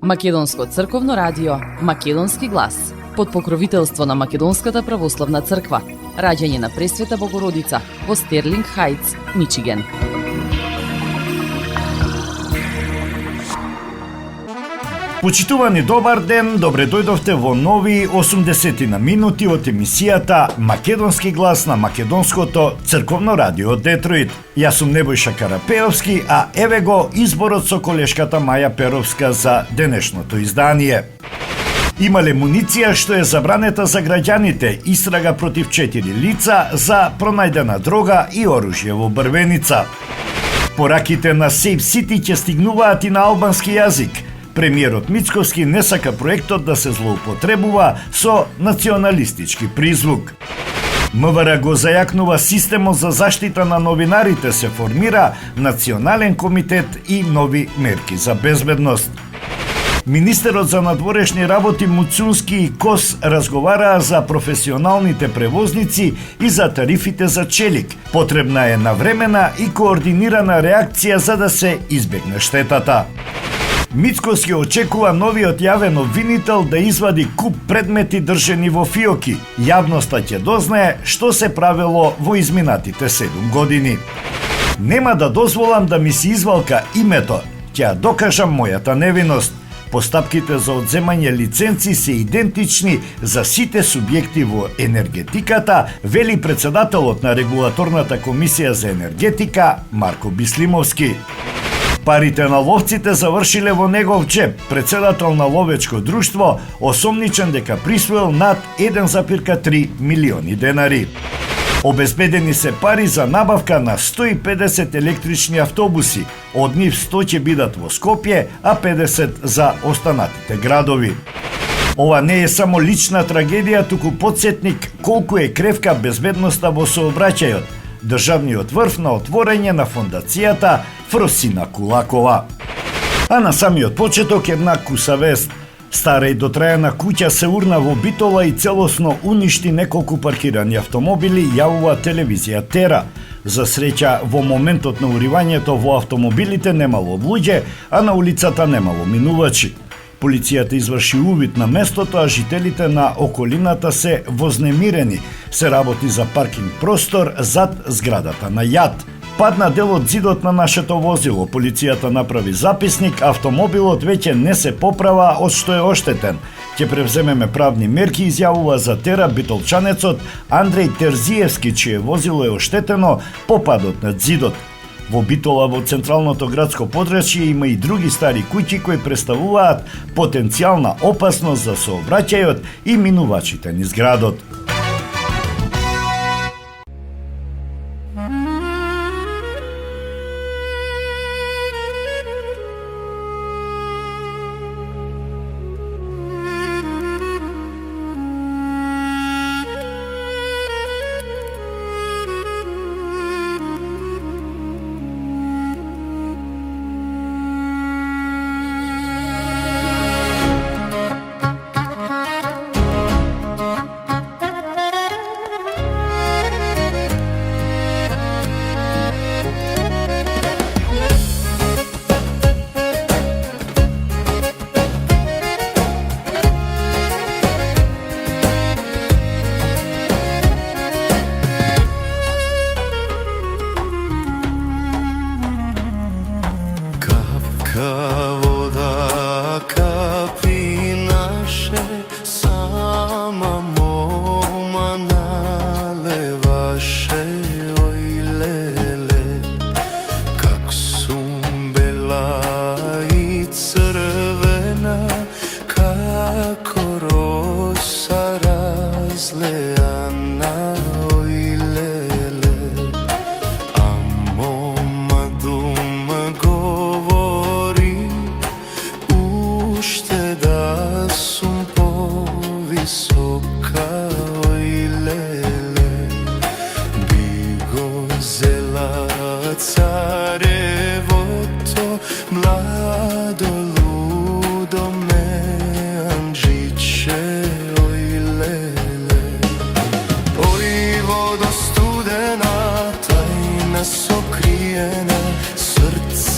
Македонско црковно радио, Македонски глас, под покровителство на Македонската православна црква, раѓање на Пресвета Богородица во Стерлинг Хајтс, Мичиген. Почитувани, добар ден, добре дојдовте во нови 80 на минути од емисијата Македонски глас на Македонското црковно радио Детройт. Јас сум Небојша Карапеовски, а еве го изборот со колешката Маја Перовска за денешното издание. Имале муниција што е забранета за граѓаните, истрага против 4 лица за пронајдена дрога и оружје во Брвеница. Пораките на Сейф Сити ќе стигнуваат и на албански јазик. Премиерот Мицковски не сака проектот да се злоупотребува со националистички призвук. МВР го зајакнува системот за заштита на новинарите, се формира Национален комитет и нови мерки за безбедност. Министерот за надворешни работи Муцунски и Кос разговараа за професионалните превозници и за тарифите за челик. Потребна е навремена и координирана реакција за да се избегне штетата. Мицковски очекува новиот јавен обвинител да извади куп предмети држени во фиоки. Јавноста ќе дознае што се правело во изминатите 7 години. Нема да дозволам да ми се извалка името, ќе ја докажам мојата невиност. Постапките за одземање лиценци се идентични за сите субјекти во енергетиката, вели председателот на Регулаторната комисија за енергетика Марко Бислимовски. Парите на ловците завршиле во негов джеб. Председател на ловечко друштво осомничен дека присвоил над 1,3 милиони денари. Обезбедени се пари за набавка на 150 електрични автобуси. Од нив 100 ќе бидат во Скопје, а 50 за останатите градови. Ова не е само лична трагедија, туку потсетник колку е кревка безбедноста во сообраќајот. Државниот врв на отворање на фондацијата Фросина Кулакова. А на самиот почеток една куса вест. Стара и дотрајана куќа се урна во Битола и целосно уништи неколку паркирани автомобили, јавува телевизија Тера. За среќа, во моментот на уривањето во автомобилите немало луѓе, а на улицата немало минувачи. Полицијата изврши увид на местото, а жителите на околината се вознемирени. Се работи за паркинг простор зад зградата на ЈАД. Падна дел од зидот на нашето возило. Полицијата направи записник, автомобилот веќе не се поправа од што е оштетен. Ќе превземеме правни мерки, изјавува за Тера битолчанецот Андреј Терзиевски, чие возило е оштетено по падот над зидот. Во Битола, во централното градско подрачје, има и други стари куќи кои представуваат потенцијална опасност за сообраќајот и минувачите низ градот.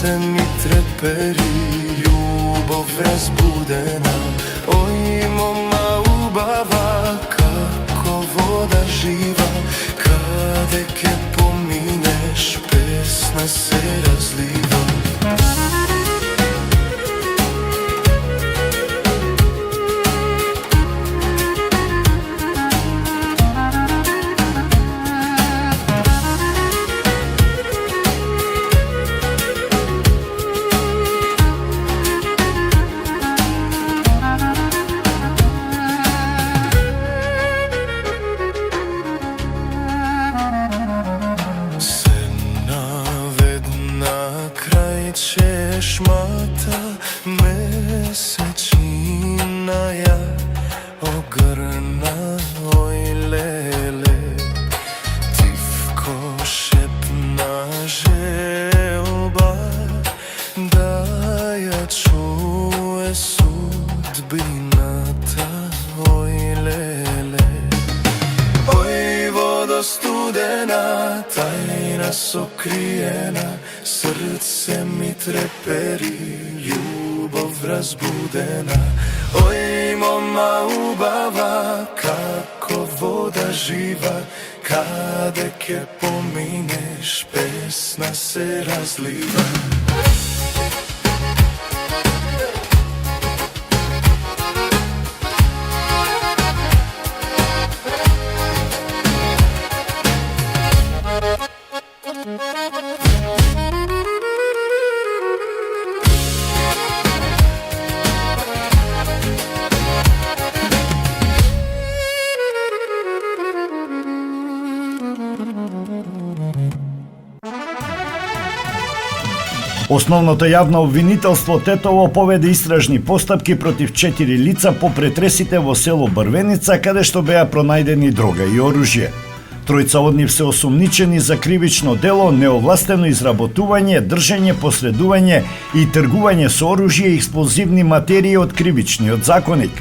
se mi treperi Ljubov razbudena, oj moma ubava, kako voda živa, kade ke pomineš, pesna se razliva. Šmata mesečina ja ogrna, oj lele, tivko šepna želba, da ja čuje sudbinata, oj lele. Oj vodo studena, tajna sokrijena, srce mi treperi, ljubov razbudena. Oj moma ubava, kako voda živa, kade ke pomineš, pesna se razliva. Основното јавно обвинителство Тетово поведе истражни постапки против 4 лица по претресите во село Брвеница, каде што беа пронајдени дрога и оружје. Тројца од нив се осумничени за кривично дело, неовластено изработување, држење, посредување и тргување со оружје и експлозивни материи од кривичниот законик.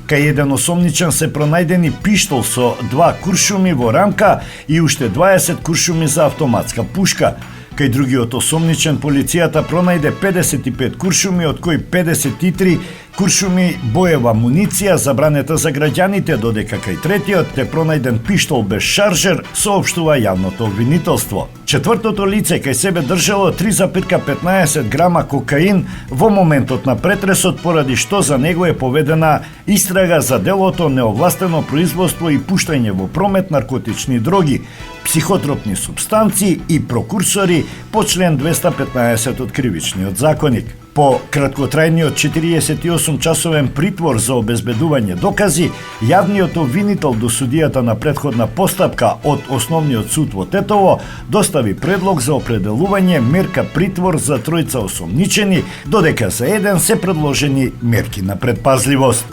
Кај еден осомничен се пронајдени пиштол со 2 куршуми во рамка и уште 20 куршуми за автоматска пушка. Кај другиот осомничен полицијата пронајде 55 куршуми, од кои 53 куршуми боева муниција забранета за граѓаните, додека кај третиот е пронајден пиштол без шаржер, соопштува јавното обвинителство. Четвртото лице кај себе држало 3,15 грама кокаин во моментот на претресот, поради што за него е поведена истрага за делото неовластено производство и пуштање во промет наркотични дроги, психотропни супстанции и прокурсори по член 215 од Кривичниот законик. По краткотрајниот 48-часовен притвор за обезбедување докази, јавниот обвинител до судијата на претходна постапка од Основниот суд во Тетово достави предлог за определување мерка притвор за тројца осомничени, додека за еден се предложени мерки на предпазливост.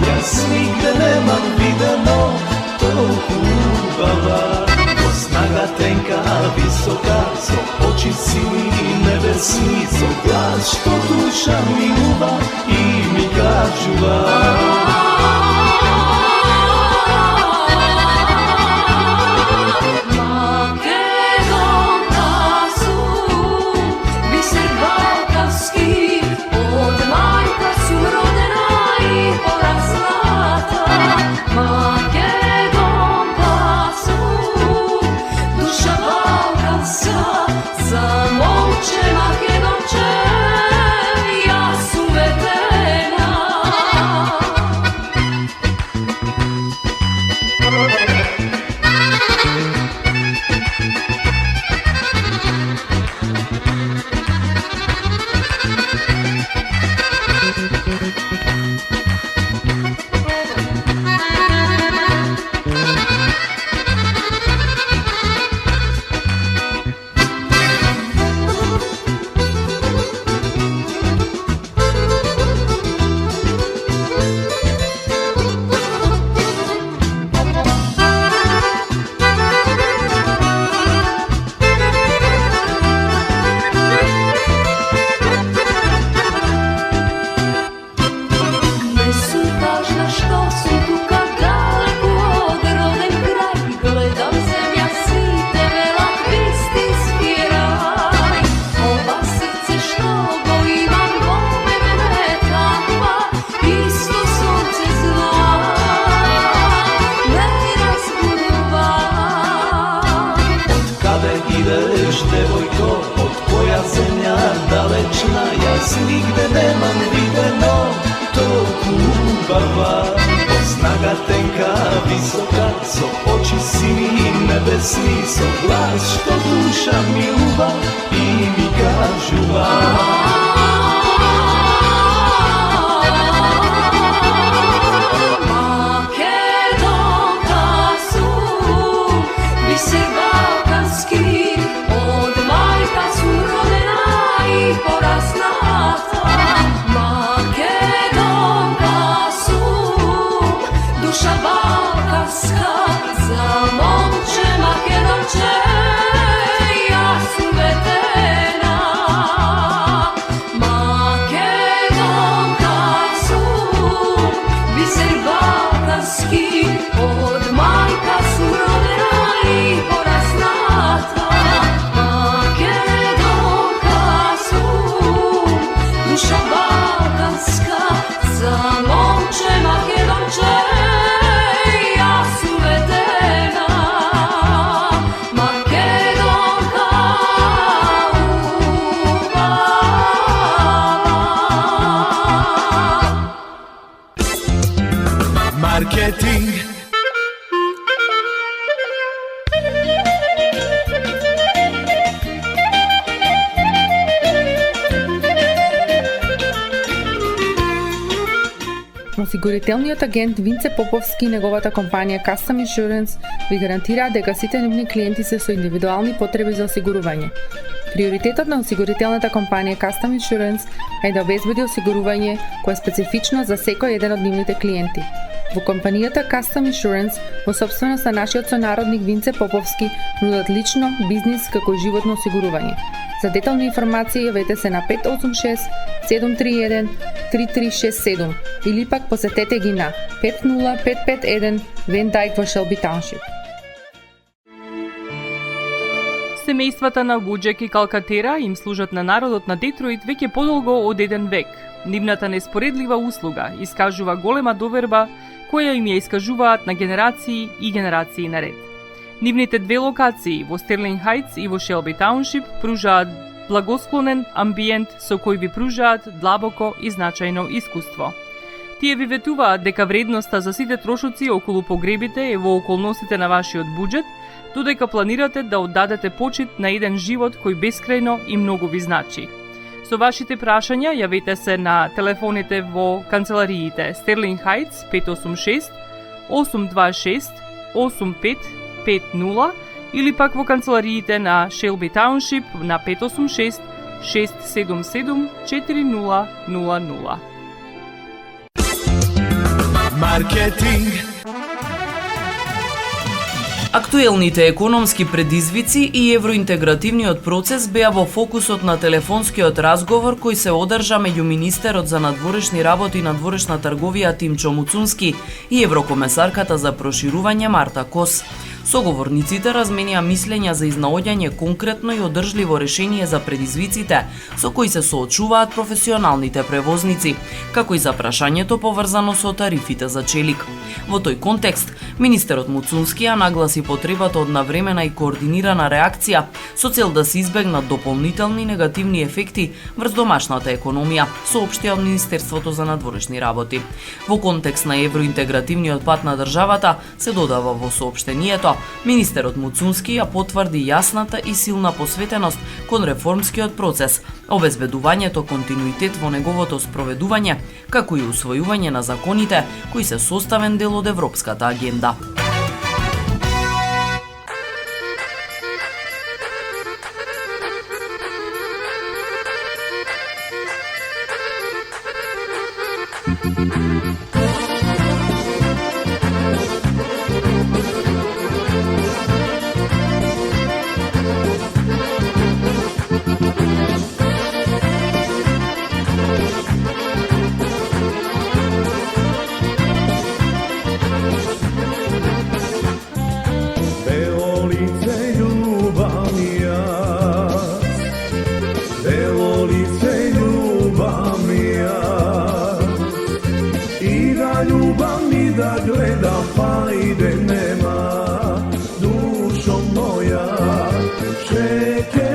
Jas nigde nemam videno toliko ljubava. Ko snaga tenka, visoka, so oči sini nebesni, so glas što duša mi ljuba i mi kažuva. budeš devojko, od koja zemlja dalečna, jas nigde nemam videno toku ljubava. Snaga tenka, visoka, so oči sini nebesni, so glas što duša mi ljuba i mi kažuva. Marketing. Осигурителниот агент Винце Поповски и неговата компанија Custom Insurance ви гарантираат дека сите нивни клиенти се со индивидуални потреби за осигурување. Приоритетот на осигурителната компанија Custom Insurance е да обезбеди осигурување кое е специфично за секој еден од нивните клиенти. Во компанијата Custom Insurance, во собственост на нашиот сонародник Винце Поповски, нудат лично, бизнис како и животно осигурување. За детални информации јавете се на 586 731 3367 или пак посетете ги на 50551 Van Dyke во Shelby Township. Семејствата на Вуџек и Калкатера им служат на народот на Детройт веќе подолго од еден век. Нивната неспоредлива услуга искажува голема доверба која им ја искажуваат на генерации и генерации наред. Нивните две локации во Стерлинг Хајтс и во Шелби Тауншип пружаат благосклонен амбиент со кој ви пружаат длабоко и значајно искуство. Тие ви ветуваат дека вредноста за сите трошоци околу погребите е во околностите на вашиот буџет, додека планирате да оддадете почит на еден живот кој бескрајно и многу ви значи. Со вашите прашања јавете се на телефоните во канцелариите Стерлинг Хајтс 586 826 8550 или пак во канцелариите на Шелби Тауншип на 586 677 4000. Маркетинг. Актуелните економски предизвици и евроинтегративниот процес беа во фокусот на телефонскиот разговор кој се одржа меѓу министерот за надворешни работи и надворешна трговија Тимчо Муцунски и еврокомесарката за проширување Марта Кос. Соговорниците разменија мислења за изнаоѓање конкретно и одржливо решение за предизвиците со кои се соочуваат професионалните превозници, како и за прашањето поврзано со тарифите за челик. Во тој контекст, министерот Муцунски ја нагласи потребата од навремена и координирана реакција со цел да се избегнат дополнителни негативни ефекти врз домашната економија, соопштија од Министерството за надворешни работи. Во контекст на евроинтегративниот пат на државата се додава во соопштението, министерот Муцунски ја потврди јасната и силна посветеност кон реформскиот процес, обезбедувањето континуитет во неговото спроведување, како и усвојување на законите кои се составен дел од европската агенда. Da gleda pa ide nema, dušo moja, čekaj.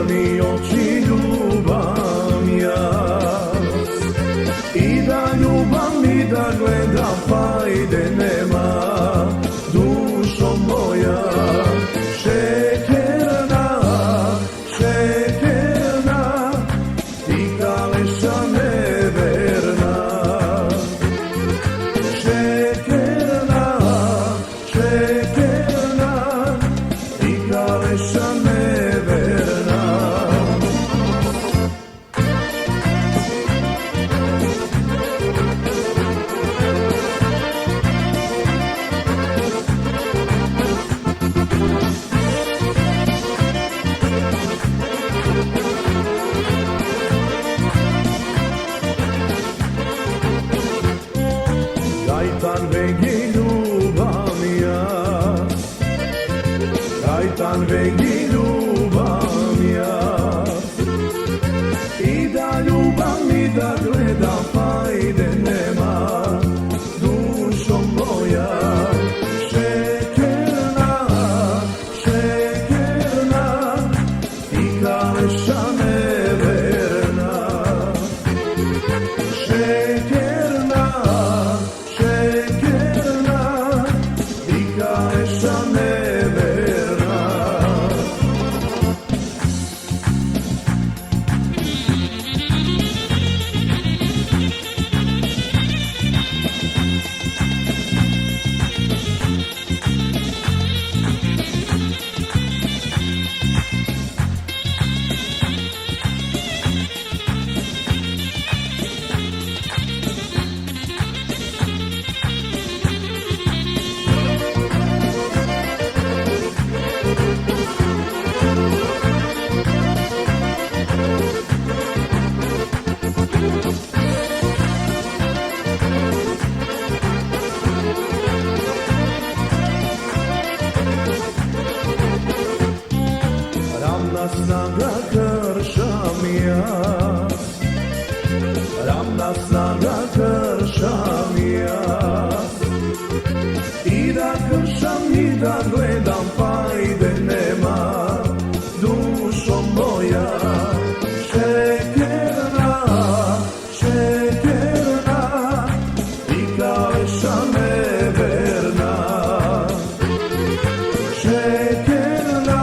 crni oči ljubam ja. I da ljubam i da gledam, pa ide nema, dušo moja. Šekerna, šekerna, ti kaleša neverna. Šekerna, šekerna, ti kaleša neverna. Gajtan vegi ljubam ja, gajtan vegi ljubam ja. I da ljubam i da gledam, pa ide nema, dušo moja. Šekerna, šekerna, ti kaleša neverna. Šekerna, šekerna, ti kaleša neverna. Ravna snaga kršam ja, ravna snaga kršam ja. I da kršam i da gledam, pa ide nema, dušo moja. Šekerna, šekerna, ti kaleša neverna. Šekerna,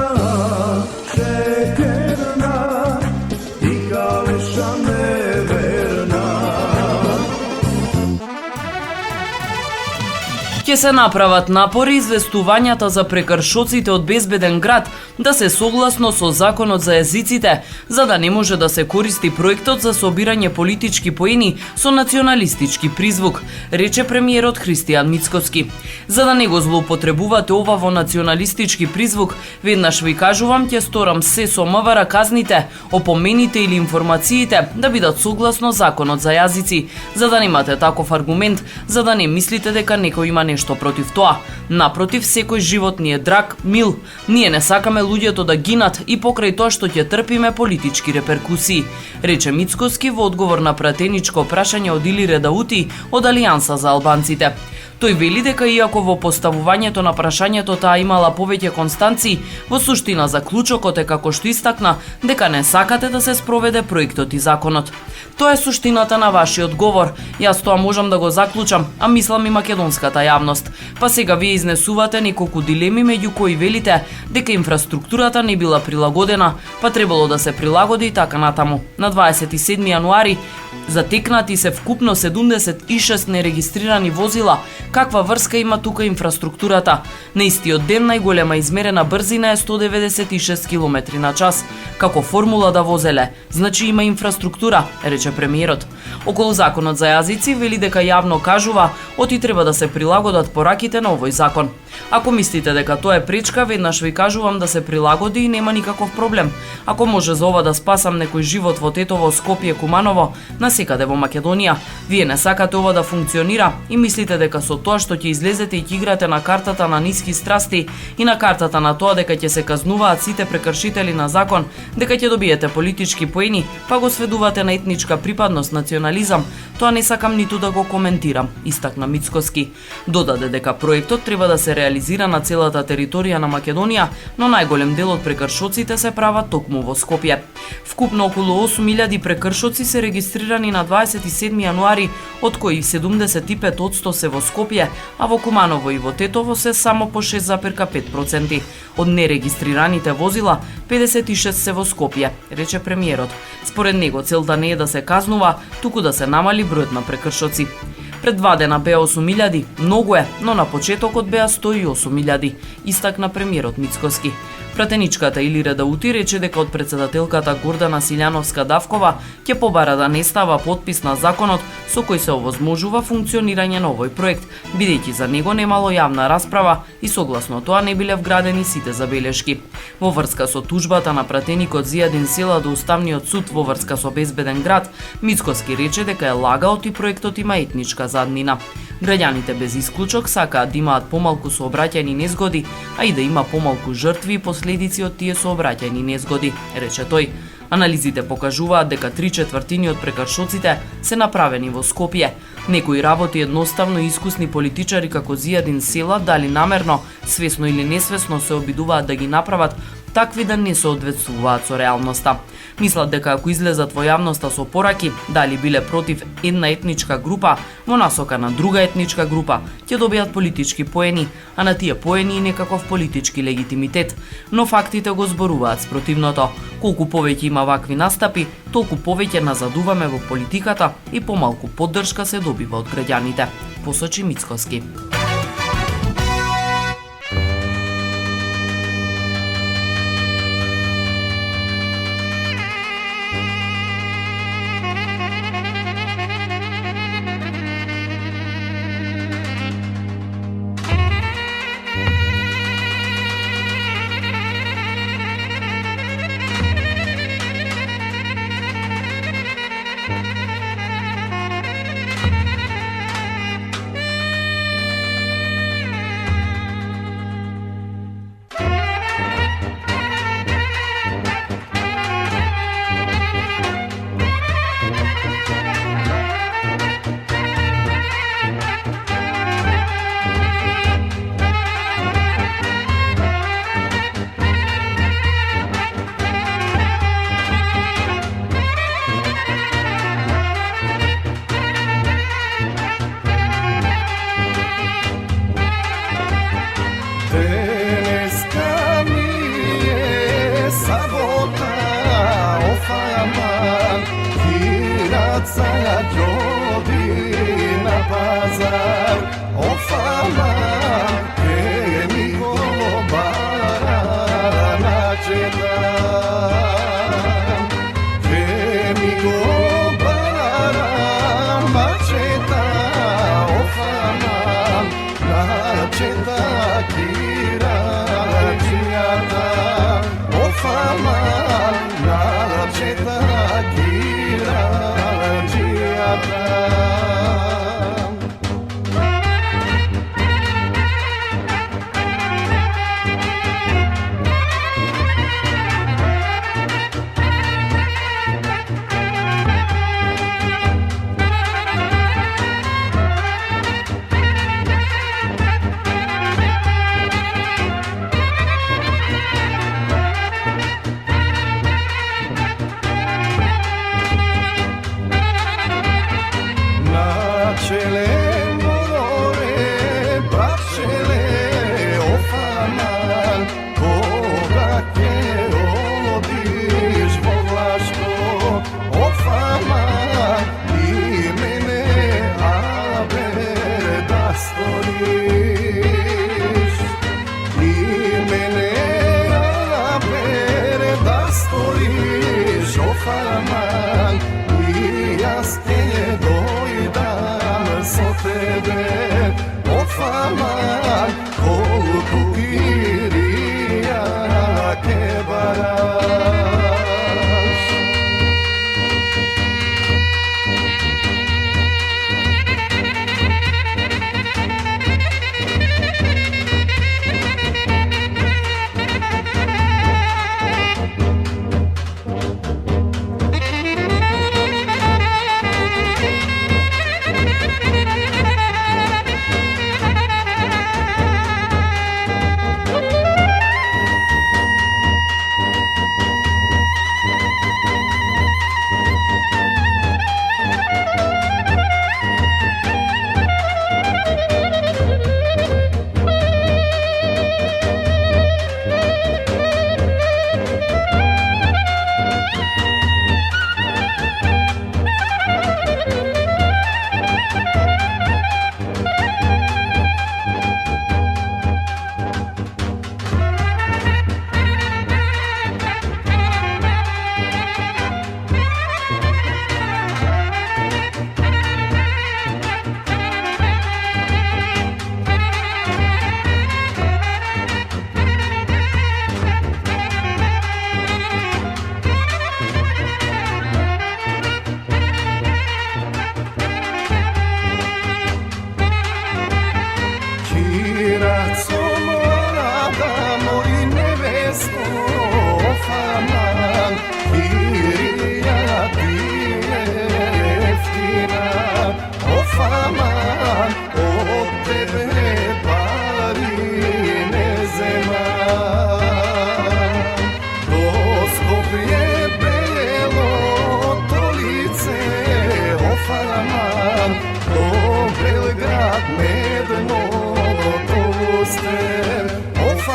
šekerna, ti kaleša neverna. Ќе се направат напори известувањата за прекршоците од безбеден град да се согласно со законот за езиците, за да не може да се користи проектот за собирање политички поени со националистички призвук, рече премиерот Христијан Мицкоски. За да не го злоупотребувате ова во националистички призвук, веднаш ви кажувам, ќе сторам се со МВР казните, опомените или информациите да бидат согласно законот за јазици, за да немате таков аргумент, за да не мислите дека некој има нешто против тоа. Напротив, секој живот ни е драг, мил. Ние не сакаме луѓето да гинат и покрај тоа што ќе трпиме политички реперкусии, рече Мицкоски во одговор на пратеничко прашање од Илире Даути од Алијанса за албанците. Тој вели дека иако во поставувањето на прашањето таа имала повеќе констанции, во суштина заклучокот е како што истакна дека не сакате да се спроведе проектот и законот. Тоа е суштината на вашиот говор. Јас тоа можам да го заклучам, а мислам и македонската јавност. Па сега вие изнесувате неколку дилеми меѓу кои велите дека инфраструктурата не била прилагодена, па требало да се прилагоди и така натаму. На 27 јануари затекнати се вкупно 76 нерегистрирани возила. Каква врска има тука инфраструктурата? На истиот ден најголема измерена брзина е 196 км на час. Како формула да возеле? Значи има инфраструктура, рече премиерот. Околу законот за јазици вели дека јавно кажува, оти треба да се прилагодат пораките на овој закон. Ако мислите дека тоа е пречка, веднаш ви кажувам да се прилагоди и нема никаков проблем. Ако може за ова да спасам некој живот во Тетово, Скопје, Куманово, насекаде во Македонија, вие не сакате ова да функционира и мислите дека со тоа што ќе излезете и ќе играте на картата на ниски страсти и на картата на тоа дека ќе се казнуваат сите прекршители на закон, дека ќе добиете политички поени, па го сведувате на етничка припадност, национализам, тоа не сакам ниту да го коментирам, истакна Мицкоски. Додаде дека проектот треба да се реализира на целата територија на Македонија, но најголем дел од прекршоците се прават токму во Скопје. Вкупно околу 8000 прекршоци се регистрирани на 27 јануари, од кои 75% се во Скопје, а во Куманово и во Тетово се само по 6,5%. Од нерегистрираните возила, 56 се во Скопје, рече премиерот. Според него целта не е да се казнува, туку да се намали бројот на прекршоци. Пред 2 дена беа 8000, многу е, но на почетокот беа 108.000, истакна премиерот Мицкоски. Пратеничката Илира Даути рече дека од председателката Гордана Силјановска-Давкова ќе побара да не става подпис на законот со кој се овозможува функционирање на овој проект, бидејќи за него немало јавна расправа и согласно тоа не биле вградени сите забелешки. Во врска со тужбата на пратеникот Зијадин Села до Уставниот суд во врска со безбеден град, Мицкоски рече дека е лагаот и проектот има етничка заднина. Граѓаните без исклучок сакаат да имаат помалку сообраќајни незгоди, а и да има помалку жртви и последици од тие сообраќајни незгоди, рече тој. Анализите покажуваат дека 3/4 од прекршоците се направени во Скопје. Некои работи едноставно и искусни политичари како Зијадин Села, дали намерно, свесно или несвесно се обидуваат да ги направат такви да не соодветствуваат со реалноста. Мислат дека ако излезат во јавноста со пораки, дали биле против една етничка група, во насока на друга етничка група, ќе добијат политички поени, а на тие поени и некаков политички легитимитет. Но фактите го зборуваат спротивното. Колку повеќе има вакви настапи, толку повеќе назадуваме во политиката и помалку поддршка се добива од граѓаните, посочи Мицкоски.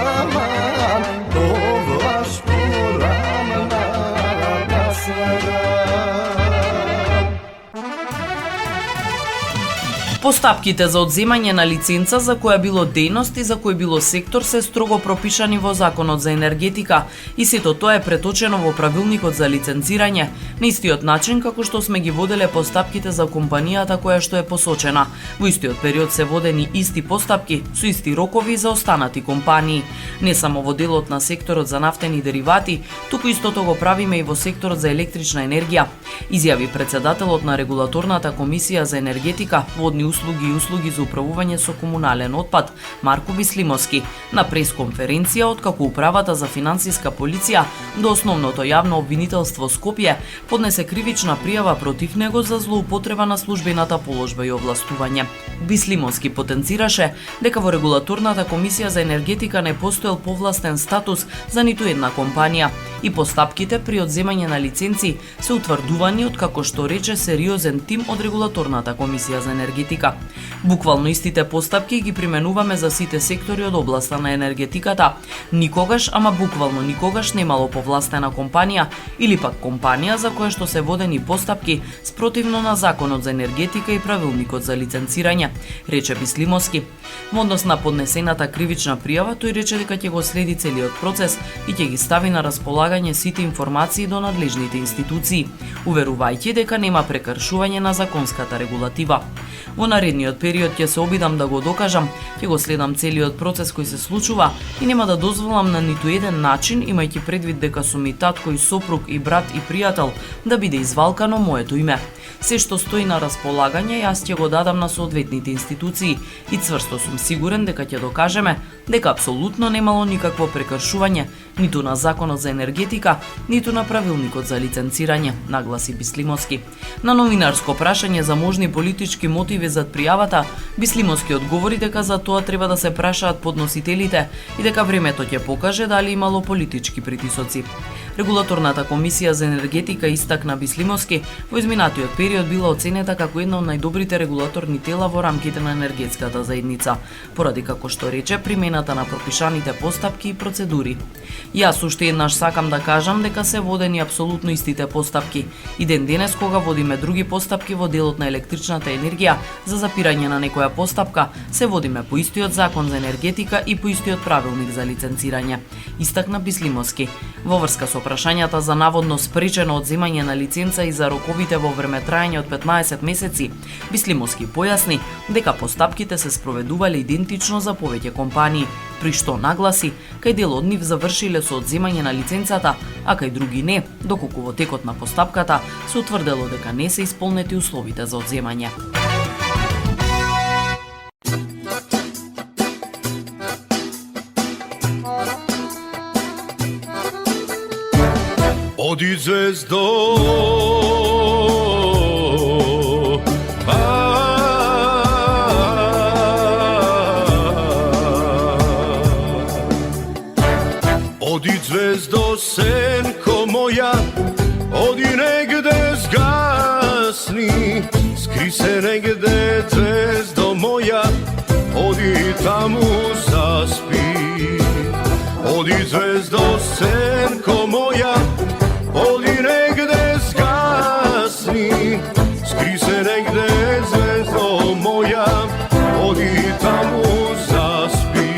faman, povlaš poramna naslada. Постапките за одземање на лиценца за која било дејност и за кој било сектор се строго пропишани во Законот за енергетика и сето тоа е преточено во правилникот за лиценцирање на истиот начин како што сме ги воделе постапките за компанијата која што е посочена. Во истиот период се водени исти постапки со исти рокови за останати компании. Не само во делот на секторот за нафтени деривати, туку истото го правиме и во секторот за електрична енергија, изјави председателот на Регулаторната комисија за енергетика, водни услуги и услуги за управување со комунален отпад Марко Бислимовски на пресконференција откако Управата за финансиска полиција до Основното јавно обвинителство Скопје поднесе кривична пријава против него за злоупотреба на службената положба и овластување. Бислимовски потенцираше дека во Регулаторната комисија за енергетика не постоел повластен статус за ниту една компанија и постапките при одземање на лиценци се утврдувани од како што рече сериозен тим од Регулаторната комисија за енергетика. Буквално истите постапки ги применуваме за сите сектори од областа на енергетиката. Никогаш, ама буквално никогаш немало повластена компанија или пак компанија за која што се водени постапки спротивно на Законот за енергетика и правилникот за лиценцирање, рече Бислимовски. Во однос на поднесената кривична пријава, тој рече дека ќе го следи целиот процес и ќе ги стави на располагање сите информации до надлежните институции, уверувајќи дека нема прекршување на законската регулатива. Во наредниот период ќе се обидам да го докажам, ќе го следам целиот процес кој се случува и нема да дозволам на ниту еден начин, имајќи предвид дека сум и татко и сопруг и брат и пријател, да биде извалкано моето име. Се што стои на располагање, јас ќе го дадам на соодветните институции и цврсто сум сигурен дека ќе докажеме дека апсолутно немало никакво прекршување ниту на Законот за енергетика, ниту на правилникот за лиценцирање, нагласи Бислимовски. На новинарско прашање за можни политички мотиви зад пријавата, Бислимовски одговори дека за тоа треба да се прашаат подносителите и дека времето ќе покаже дали имало политички притисоци. Регулаторната комисија за енергетика истакна Бислимовски во изминатиот период била оценета како една од најдобрите регулаторни тела во рамките на енергетската заедница, поради како што рече примената на пропишаните постапки и процедури. Јас уште еднаш сакам да кажам дека се водени апсолутно истите постапки и ден денес кога водиме други постапки во делот на електричната енергија за запирање на некоја постапка, се водиме по истиот Закон за енергетика и по истиот правилник за лиценцирање, истакна Бислимовски. Во врска со прашањата за наводно спречено одземање на лиценца и за роковите во времетраење од 15 месеци, Бислимовски појасни дека постапките се спроведувале идентично за повеќе компании, при што нагласи кај дел од нив завршиле со одземање на лиценцата, а кај други не, доколку во текот на постапката се утврдело дека не се исполнети условите за одземање. Оди звездо, oди звездо, сенко моја, оди негде згасни, скри се негде, звездо моја, оди таму заспи. Оди звездо, сенко моја, оди негде згасни, скри се негде, звездо моја, оди таму заспи.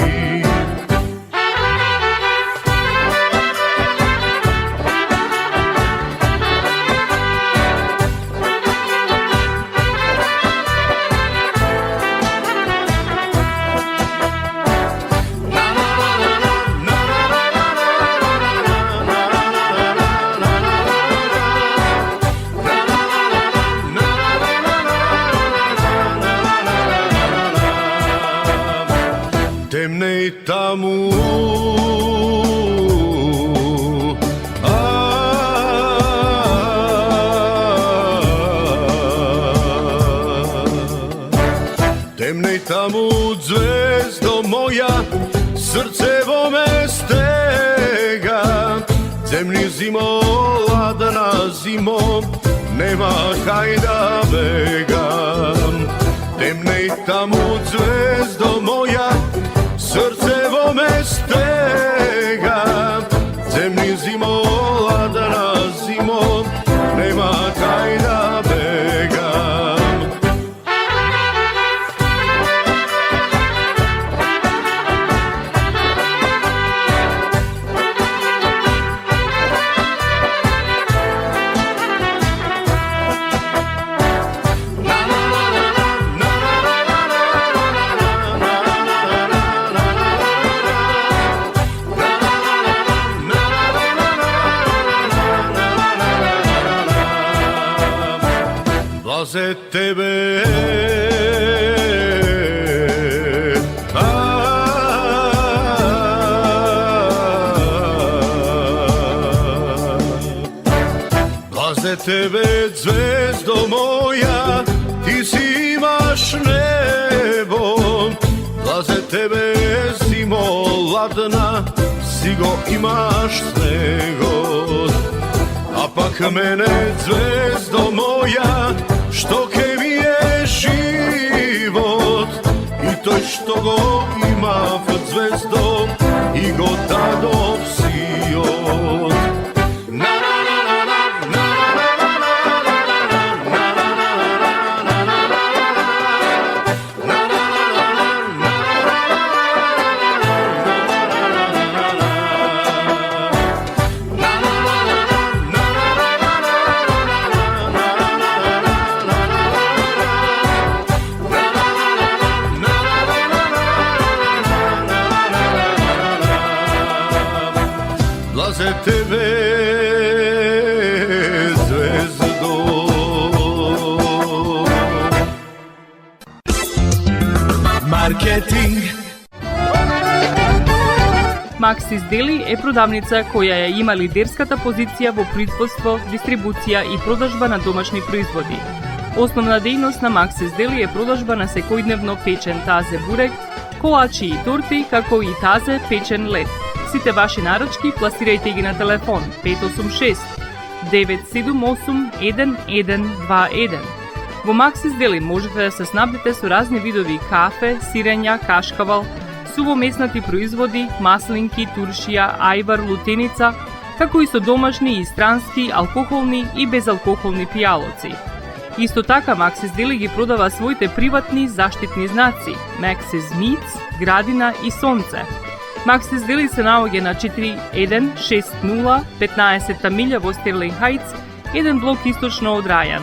Темнеј таму, темнеј таму, звездо моја, срце во ме стега. Земни зимо, ладна зимо, нема кај да бегам. Темнеј таму, звездо моја, Srcevo me stega, zemlji zimo, ladna zimo, nema kaj da begam. Blaze tebe Blaze tebe, zvezdo moja, ti si imaš nebo. Blaze tebe, zimo ladna, sigo imaš snegod. A pak mene, zvezdo moja, što ke mi je život. I to što go ima v zvezdo, i go dadov si od. Blaze tebe, zvezdo. Marketing. Maxis Deli е продавница која ја има лидерската позиција во производство, дистрибуција и продажба на домашни производи. Основна дејност на Maxis Deli е продажба на секојдневно печен тазе бурек, колачи и торти, како и тазе печен лед. Сите ваши наручки пласирајте ги на телефон 586 978 1121. Во Maxis Deli можете да се снабдите со разни видови кафе, сирења, кашкавал, сувомеснати производи, маслинки, туршија, ајвар, лутеница, како и со домашни и странски, алкохолни и безалкохолни пијалоци. Исто така Maxis Deli ги продава своите приватни заштитни знаци Maxis Meats, Градина и Сонце. Maxis Deli се наоѓа на 4160 15-та милја во Стерлинг Хајтс, еден блок источно од Рајан.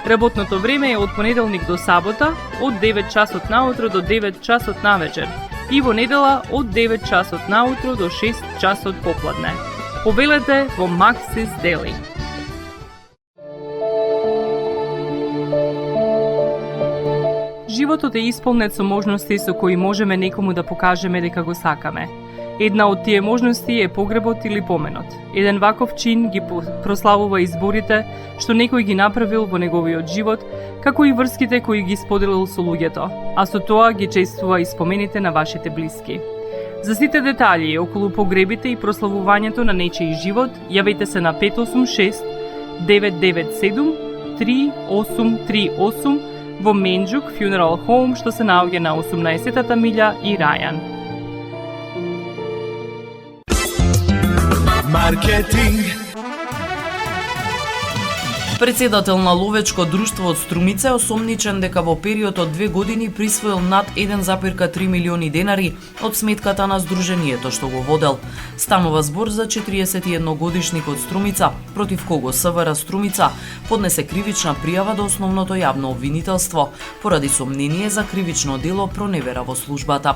Работното време е од понеделник до сабота, од 9 часот наутро до 9 часот навечер и во недела од 9 часот наутро до 6 часот попладне. Повелете во Maxis Deli. Животот е исполнет со можности со кои можеме некому да покажеме дека го сакаме. Една од тие можности е погребот или поменот. Еден ваков чин ги прославува изборите што некој ги направил во неговиот живот, како и врските кои ги споделил со луѓето, а со тоа ги чествува и спомените на вашите блиски. За сите детали околу погребите и прославувањето на нечиј живот, јавете се на 586 997 3838 во Менџук Funeral Home, што се наоѓа на 18-та милја и Рајан. Маркетинг. Председател на ловечко друштво од Струмица е осомничен дека во период од 2 години присвоил над 1,3 милиони денари од сметката на здруженијето што го водел. Станува збор за 41 годишник од Струмица, против кого СВР Струмица поднесе кривична пријава до основното јавно обвинителство поради сомнение за кривично дело проневера во службата.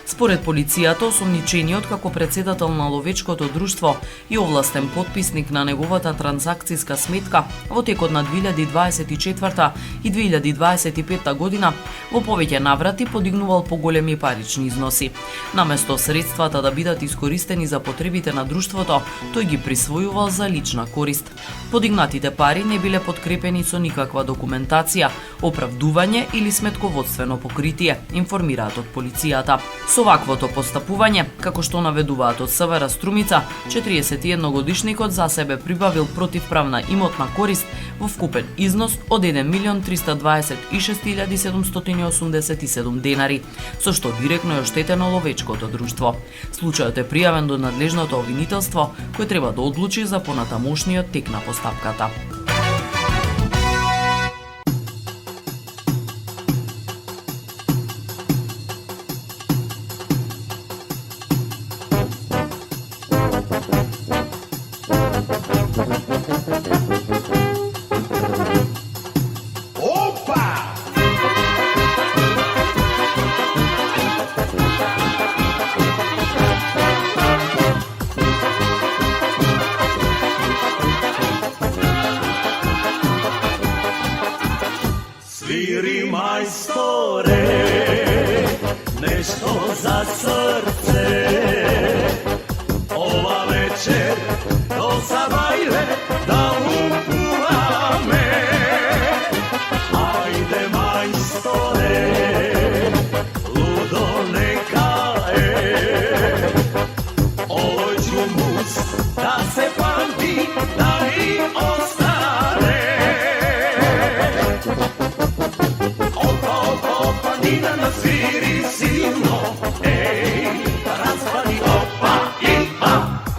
Според полицијата, осомничениот како председател на ловечкото друштво и овластен потписник на неговата транзакцијска сметка во текот на 2024 и 2025 година во повеќе наврати подигнувал поголеми парични износи. Наместо средствата да бидат искористени за потребите на друштвото, тој ги присвојувал за лична корист. Подигнатите пари не биле подкрепени со никаква документација, оправдување или сметководствено покритие, информираат од полицијата. Со ваквото постапување, како што наведуваат од СВР Струмица, 41-годишникот за себе прибавил противправна имотна корист во вкупен износ од 1.326.787 денари, со што директно е оштетено ловечкото друштво. Случајот е пријавен до надлежното обвинителство, кој треба да одлучи за понатамошниот тек на постапката. Sviri majstore, nešto za srce. Ova večer do sabajle da upuvame. Ajde majstore, ludo neka je. Ovoj džumbus da se pamti, da mi ostane. Nina nasviri silno, ej, raspali opa i a,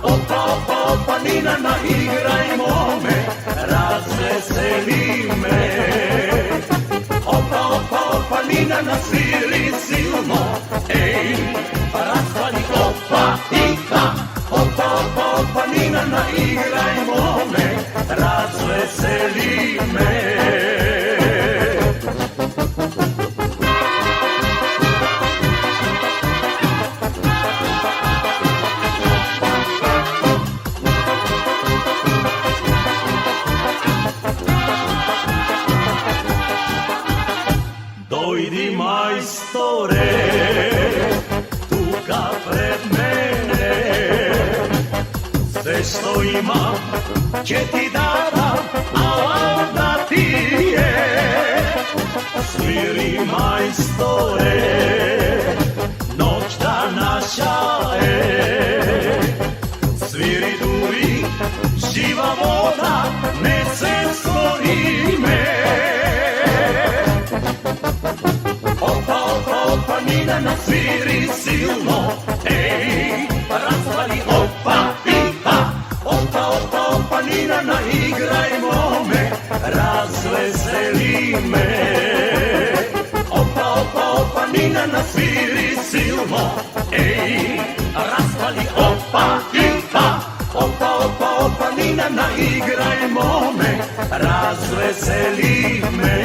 opa, Nina naigrajmo me, razveseli me. Opa, Nina nasviri silno, ej, raspali opa i a, opa, Nina naigrajmo me, razveseli me. Dojdi majstore, tuka pred mene, sve što imam će ti dam, a onda ti je. Sviri majstore, noć da naša je, sviri duri, živa voda, ne se stvori me. Opa, Nina nasviri silno, ej, raspali opa i a. Opa, Nina naigrajmo me, razveseli me. Opa, Nina nasviri silno, ej, raspali opa i a. Opa, Nina naigrajmo me, razveseli me.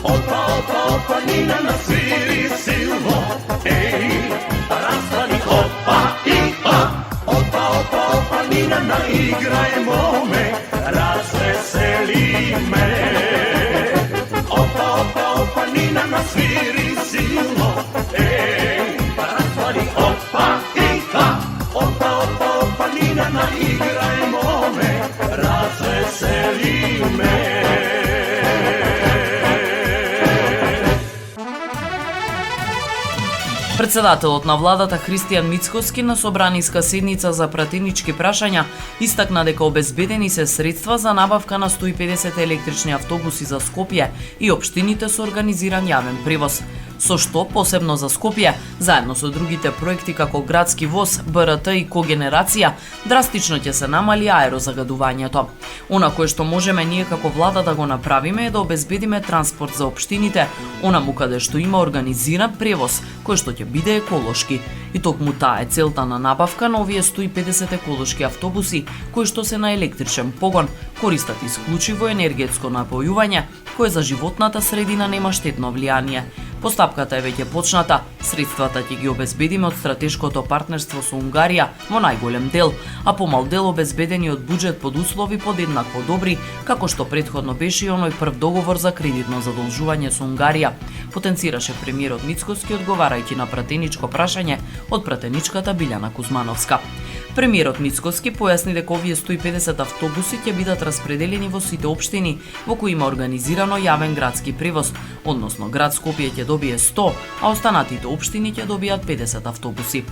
Opa, Nina nasviri silno, ej, raspali opa i a. Opa, Nina naigrajmo me, razveseli me. Opa, Nina nasviri silno, ej, raspali opa i a. Opa, Nina naigrajmo me, razveseli me. Председателот на владата Христијан Мицкоски на собраниска седница за пратенички прашања истакна дека обезбедени се средства за набавка на 150 електрични автобуси за Скопје и општините со организиран јавен превоз. со што посебно за Скопје, заедно со другите проекти како градски воз, БРТ и когенерација, драстично ќе се намали аерозагадувањето. Она кое што можеме ние како влада да го направиме е да обезбедиме транспорт за општините, онаму каде што има организиран превоз, кој што ќе биде еколошки. И токму таа е целта на набавка на овие 150 еколошки автобуси, кои што се на електричен погон, користат исклучиво енергетско напојување, кое за животната средина нема штетно влијание. Постапката е веќе почната, средствата ќе ги обезбедиме од стратешкото партнерство со Унгарија во најголем дел, а помал дел обезбедени од буџет под услови подеднакво добри, како што претходно беше и оној прв договор за кредитно задолжување со Унгарија, потенцираше премиерот Мицкоски одговарајќи на пратеничко прашање од пратеничката Билјана Кузмановска. Премиерот Мицкоски појасни дека овие 150 автобуси ќе бидат распределени во сите општини во кои има организирано јавен градски превоз, односно град Скопје ќе добие 100, а останатите општини ќе добијат 50 автобуси.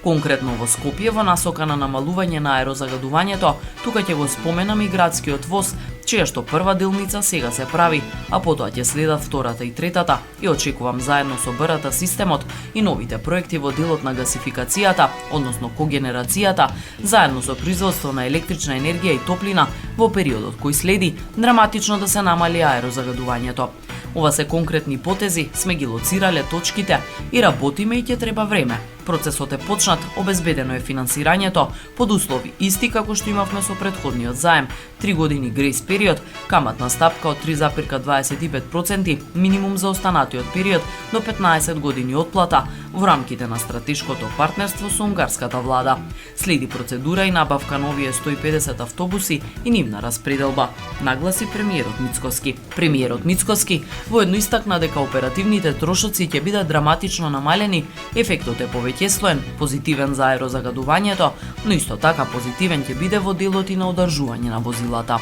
Конкретно во Скопје, во насока на намалување на аерозагадувањето, тука ќе го споменам и градскиот воз, чија што прва делница сега се прави, а потоа ќе следат втората и третата, и очекувам заедно со БРТ системот и новите проекти во делот на гасификацијата, односно когенерацијата, заедно со производство на електрична енергија и топлина во периодот кој следи, драматично да се намали аерозагадувањето. Ова се конкретни потези, сме ги лоцирале точките и работиме и ќе треба време. Процесот е почнат, обезбедено е финансирањето, под услови исти како што имавме со претходниот заем, 3 години грейс период, каматна стапка од 3,25%, минимум за останатиот период до 15 години отплата во рамките на стратешкото партнерство со унгарската влада. Следи процедура и набавка на овие 150 автобуси и нивна распределба, нагласи премиерот Мицкоски. Премиерот Мицкоски воедно истакна дека оперативните трошоци ќе бидат драматично намалени, ефектот е повеќеслоен, позитивен за аерозагадувањето, но исто така позитивен ќе биде во делот и на одржување на возилата.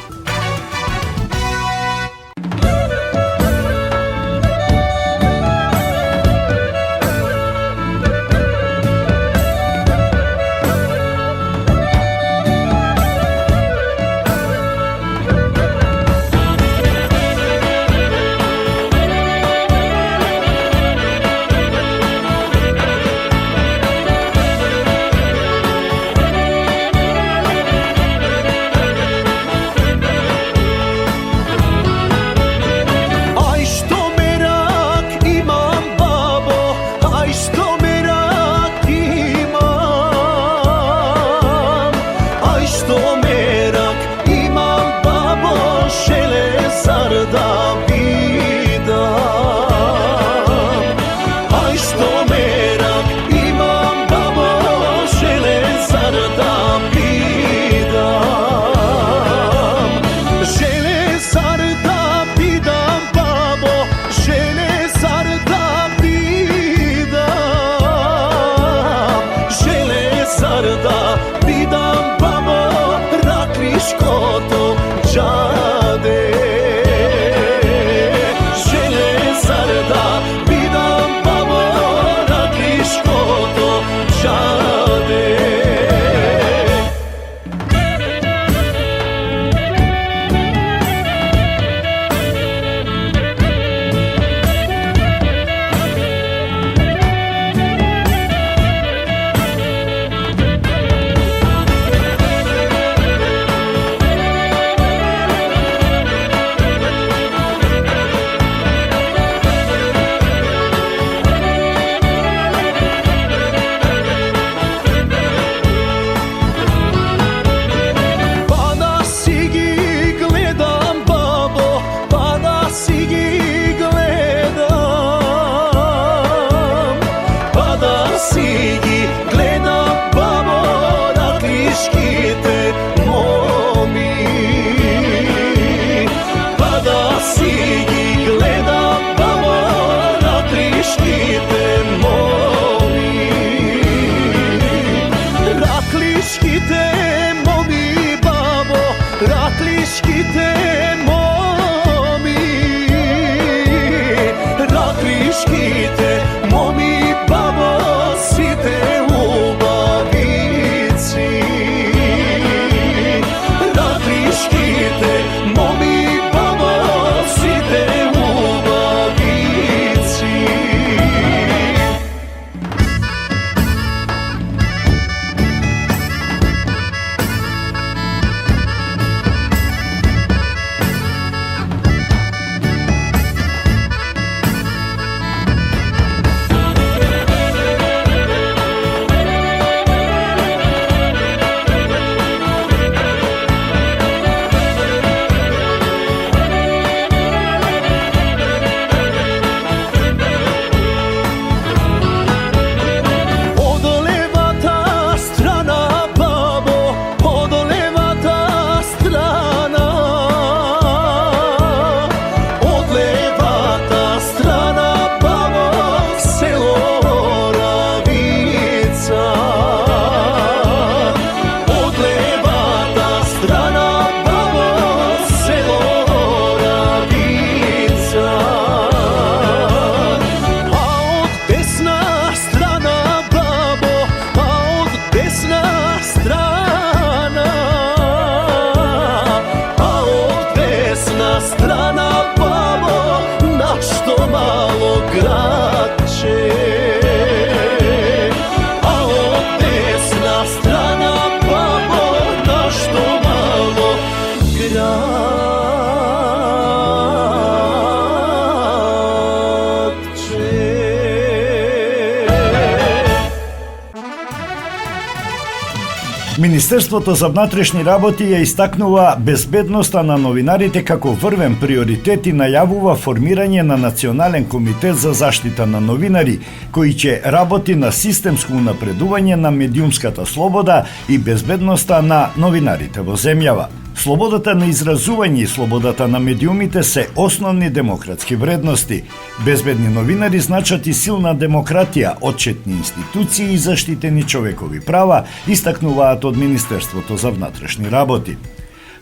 Министерството за внатрешни работи ја истакнува безбедноста на новинарите како врвен приоритет и најавува формирање на Национален комитет за заштита на новинари, кој ќе работи на системско унапредување на медиумската слобода и безбедноста на новинарите во земјава. Слободата на изразување и слободата на медиумите се основни демократски вредности. Безбедни новинари значат и силна демократија, отчетни институции и заштитени човекови права, истакнуваат од Министерството за внатрешни работи.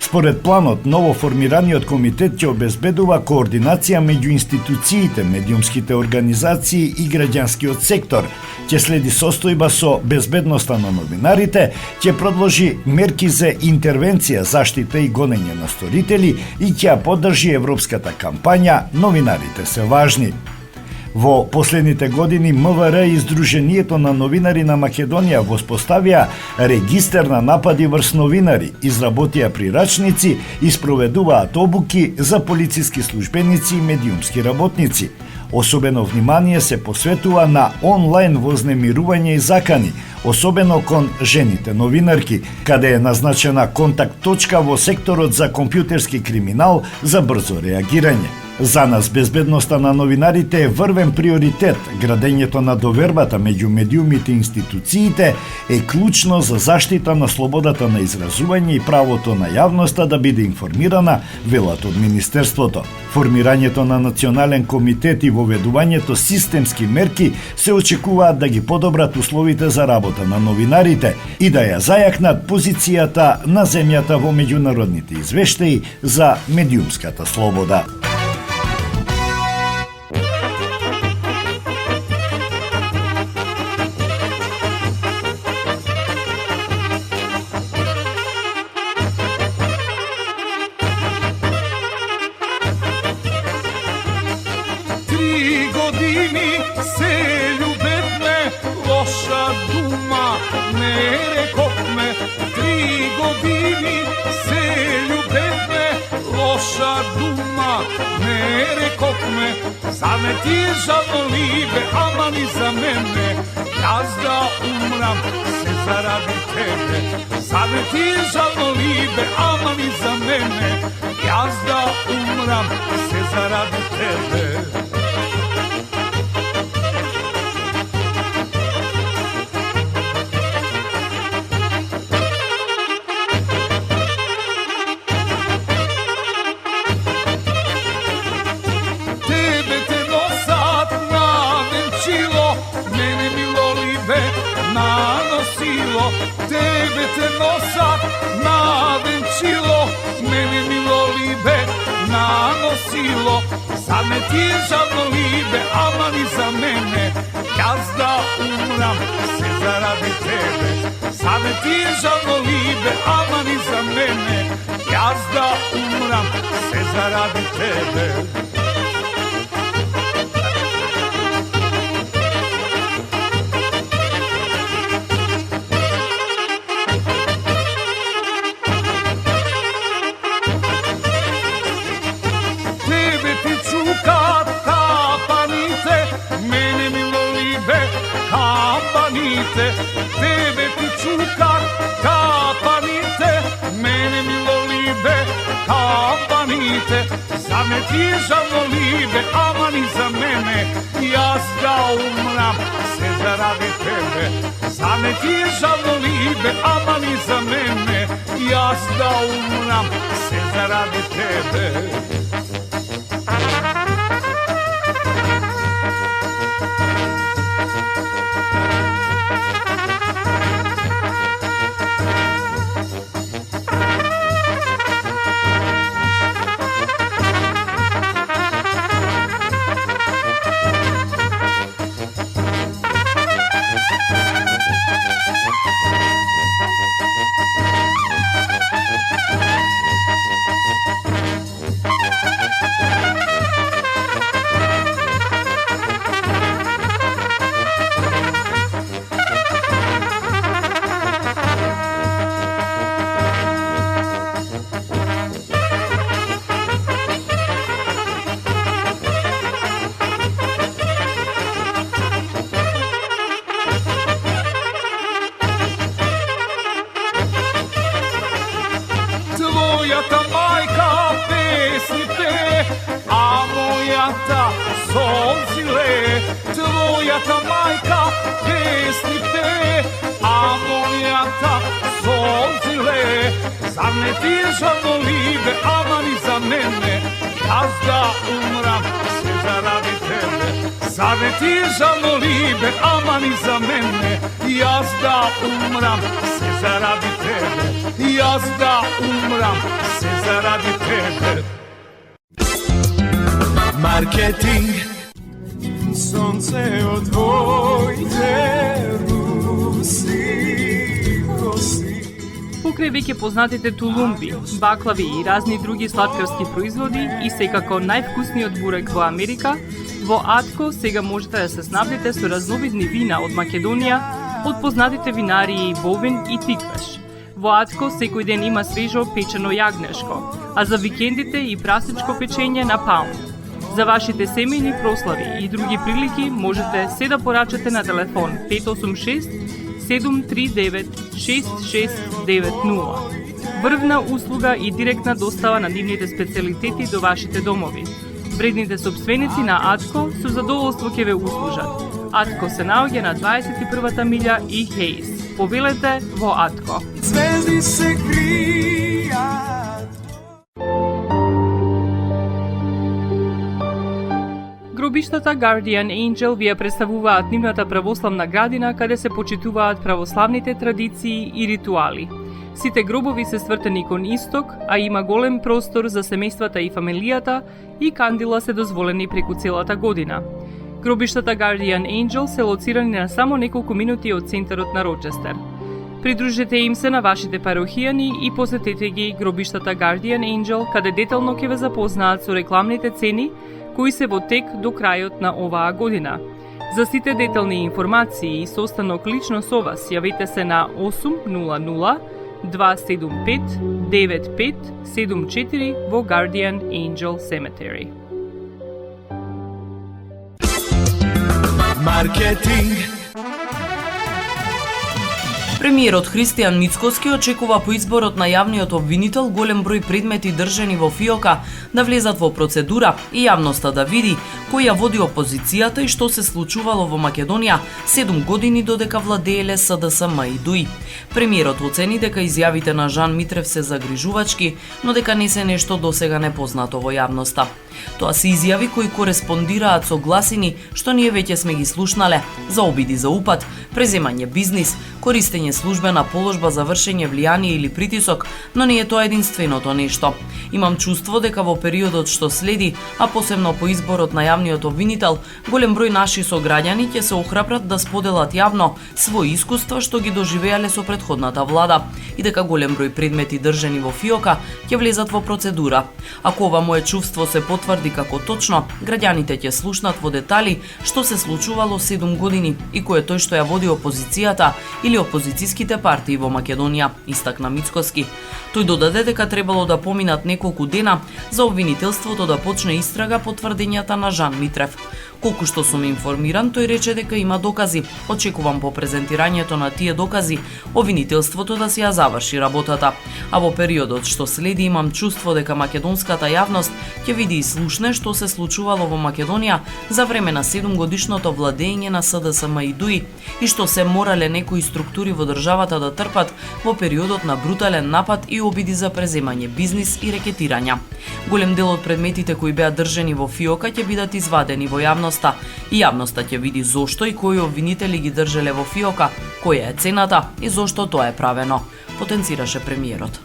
Според планот, новоформираниот комитет ќе обезбедува координација меѓу институциите, медиумските организации и граѓанскиот сектор, ќе следи состојба со безбедноста на новинарите, ќе продолжи мерки за интервенција, заштита и гонење на сторители и ќе ја поддржи европската кампања "Новинарите се важни". Во последните години МВР и Сдруженијето на новинари на Македонија воспоставија регистер на напади врз новинари, изработија прирачници и спроведуваат обуки за полициски службеници и медиумски работници. Особено внимание се посветува на онлайн вознемирување и закани, особено кон жените новинарки, каде е назначена контакт точка во секторот за компјутерски криминал за брзо реагирање. За нас безбедноста на новинарите е врвен приоритет. Градењето на довербата меѓу медиумите и институциите е клучно за заштита на слободата на изразување и правото на јавноста да биде информирана, велат од Министерството. Формирањето на Национален комитет и воведувањето системски мерки се очекуваат да ги подобрат условите за работа на новинарите и да ја зајакнат позицијата на земјата во меѓународните извештаи за медиумската слобода. Zame ti je žalno libe, ama ni za mene, jaz da umram se zaradi tebe. Zame ti je žalno libe, ama ni za mene, jaz da umram se zaradi tebe. Tebe te nosa navenčilo, mene milo libe nanosilo. Sad me ti je žalno libe, ama ni za mene, jaz da umram se zaradi tebe. Sad me ti je žalno libe, ama ni za mene, jaz da umram se zaradi tebe. Tebe ti čuka kapanite, mene milo libe kapanite. Za me ti je žalno libe, ama ni za mene, jaz da umram se zaradi tebe. Za me ti je žalno libe, ama ni za mene, jaz da umram se zaradi tebe. мојата солзиле, твојата мајка песни пее, а мојата солзиле, зар не ти е жално либе, ама ни за мене, јас да умрам се заради тебе. Зар не ти е жално либе, ама ни за мене, јас да умрам се заради тебе, јас да умрам се заради тебе. Маркетинг, сонце од твоите руси коси. Покрај веќе познатите тулумби, баклави и разни други сладкарски производи и секако највкусниот бурек во Америка, во Атко сега можете да се снабдите со разновидни вина од Македонија, од познатите винарии Бовин и Тиквеш. Во Атко секој ден има свежо печено јагнешко, а за викендите и прасечко печење на паун. За вашите семејни прослави и други прилики можете се да порачате на телефон 586 739 6690. Врвна услуга и директна достава на нивните специјалитети до вашите домови. Вредните собственици на Атко со задоволство ќе ве услужат. Атко се наоѓа на 21-та милја и Хейс. Повелете во Атко. Звезди се кријат. Гробиштата Guardian Angel ви ја представуваат нивната православна градина каде се почитуваат православните традиции и ритуали. Сите гробови се свртени кон исток, а има голем простор за семејствата и фамилијата и кандила се дозволени преку целата година. Гробиштата Guardian Angel се лоцирани на само неколку минути од центарот на Рочестер. Придружете им се на вашите парохијани и посетете ги гробиштата Guardian Angel, каде детално ќе ве запознаат со рекламните цени кои се во тек до крајот на оваа година. За сите детални информации и состанок лично со вас, јавете се на 800 275 9574 во Guardian Angel Cemetery. Маркетинг. Премиерот Христијан Мицкоски очекува по изборот на јавниот обвинител голем број предмети држани во ФИОКа да влезат во процедура и јавноста да види кој ја води опозицијата и што се случувало во Македонија 7 години додека владееле СДСМ и ДУИ. Премиерот оцени дека изјавите на Жан Митрев се загрижувачки, но дека не се нешто досега непознато во јавноста. Тоа се изјави кои кореспондираат со гласини што ние веќе сме ги слушнале за обиди за упад, преземање бизнис, користење службена положба за вршење влијание или притисок, но не е тоа единственото нешто. Имам чувство дека во периодот што следи, а посебно по изборот на јавниот обвинител, голем број наши сограѓани ќе се охрабрат да споделат јавно своји искуства што ги доживеале со претходната влада и дека голем број предмети држани во ФИОКа ќе влезат во процедура. Ако ова мое чувство се потврди како точно, граѓаните ќе слушнат во детали што се случувало 7 години и кој е тој што ја води опозицијата или опозицијските партии во Македонија, истакна Мицкоски. Тој додаде дека требало да поминат неколку дена за обвинителството да почне истрага по тврдењата на Жан Митрев. Колку што сум информиран, тој рече дека има докази. Очекувам по презентирањето на тие докази обвинителството да си ја заврши работата. А во периодот што следи имам чувство дека македонската јавност ќе види и слушне што се случувало во Македонија за време на 7 годишното владење на СДСМ и ДУИ и што се морале некои структури во државата да трпат во периодот на брутален напад и обиди за преземање бизнис и рекетирања. Голем дел од предметите кои беа држани во ФИОКа ќе бидат извадени во јавноста и јавноста ќе види зошто и кои обвинители ги држеле во ФИОКа, која е цената и зошто тоа е правено, потенцираше премиерот.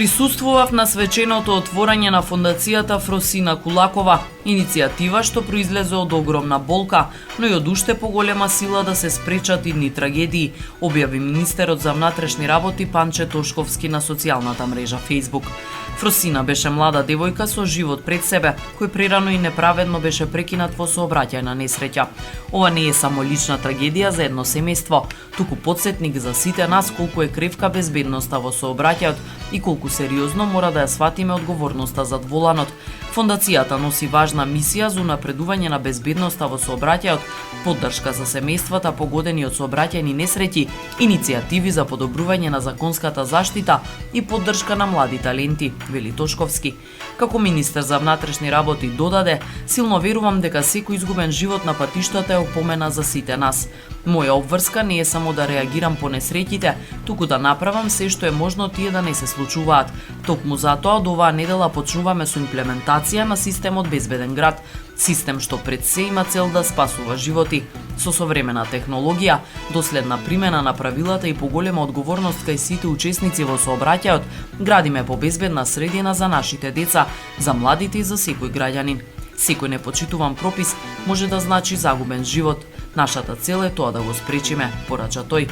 Присуствував на свеченото отворање на фондацијата Фросина Кулакова, иницијатива што произлезе од огромна болка, но и од уште поголема сила да се спречат идни трагедии, објави министерот за внатрешни работи Панче Тошковски на социјалната мрежа Facebook. Фросина беше млада девојка со живот пред себе, кој прерано и неправедно беше прекинат во сообраќајна несреќа. Ова не е само лична трагедија за едно семејство, туку потсетник за сите нас колку е кревка безбедноста во сообраќајот и колку сериозно мора да ја сватиме одговорноста зад воланот. Фондацијата носи важна мисија за унапредување на безбедноста во сообраќајот, поддршка за семејствата погодени од сообраќајни несреќи, иницијативи за подобрување на законската заштита и поддршка на млади таленти, вели Тошковски. Како министер за внатрешни работи додаде, силно верувам дека секој изгубен живот на патиштата е опомена за сите нас. Моја обврска не е само да реагирам по несреќите, туку да направам се што е можно тие да не се случуваат. Токму затоа од оваа недела почнуваме со имплементација на системот Безбеден град, систем што пред се има цел да спасува животи. Со современа технологија, доследна примена на правилата и поголема одговорност кај сите учесници во сообраќајот, градиме побезбедна средина за нашите деца, за младите и за секој граѓанин. Секој непочитуван пропис може да значи загубен живот. Нашата цел е тоа да го спречиме, порача тој.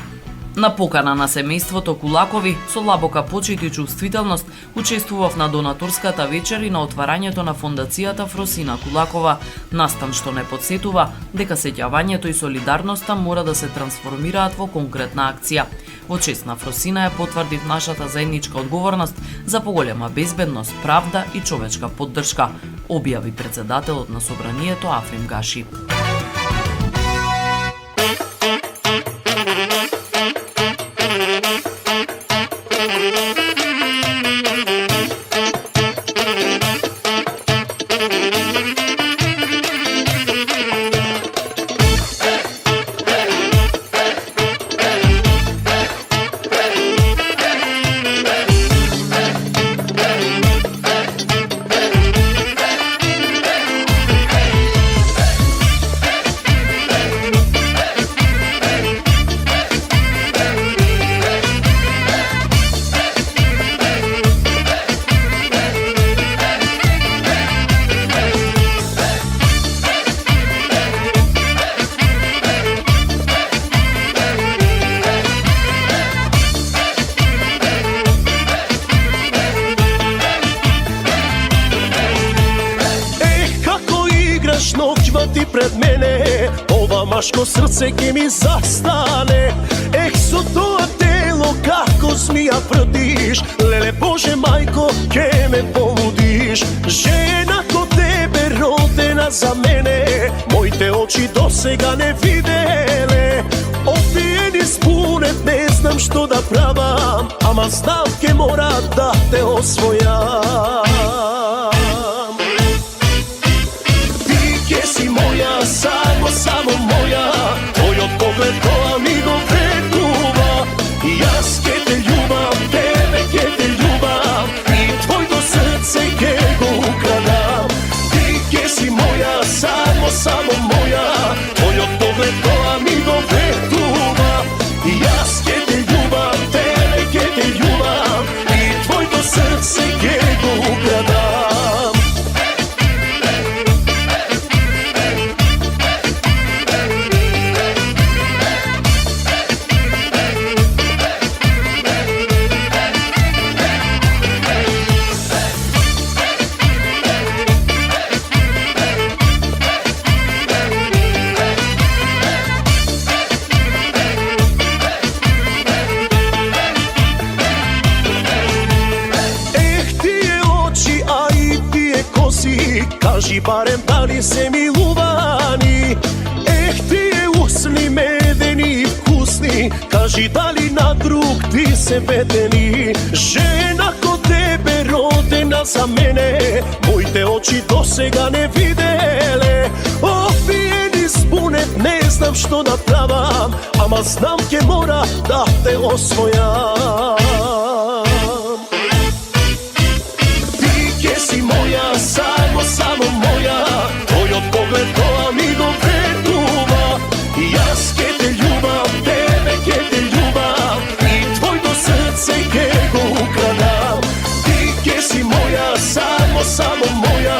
На покана на семејството Кулакови, со длабока почит и чувствителност, учествував на донаторската вечер и на отварањето на фондацијата Фросина Кулакова, настан што не подсетува дека сеќавањето и солидарноста мора да се трансформираат во конкретна акција. Во чест на Фросина ја потврдив нашата заедничка одговорност за поголема безбедност, правда и човечка поддршка, објави председателот на собранието Африм Гаши. Ти пред мене, ова машко срце ќе ми застане. Ех, со тоа тело како змија прдиш, леле Боже мајко, ќе ме полудиш. Жена ко тебе родена за мене, моите очи досега не виделе. Опиени спунет, не знам што да правам, ама знам ке мора да те освојам. Си моја, само моја, твојот поглед тоа ми го вреднува. Јас ке те љубам, тебе ке те љубам, и твојто срце ке го украдам. Ти ке си моја, само моја, твојот поглед тоа ми го вреднува. Јас ке те љубам, тебе ке те љубам, и твојто срце ке го украдам. Кажи барем дали се милувани. Ех, тие усни медени и вкусни, кажи дали на друг ти се ветени. Жена ко тебе родена за мене, моите очи досега не виделе. Опиени спунет, не знам што да правам, ама знам ке мора да те освојам. Си моја, само моја, твојот поглед тоа ми го вреднува. Јас ке те љубам, тебе ке те љубам, и твојто срце ке го украдам. Ти ке си моја, само моја,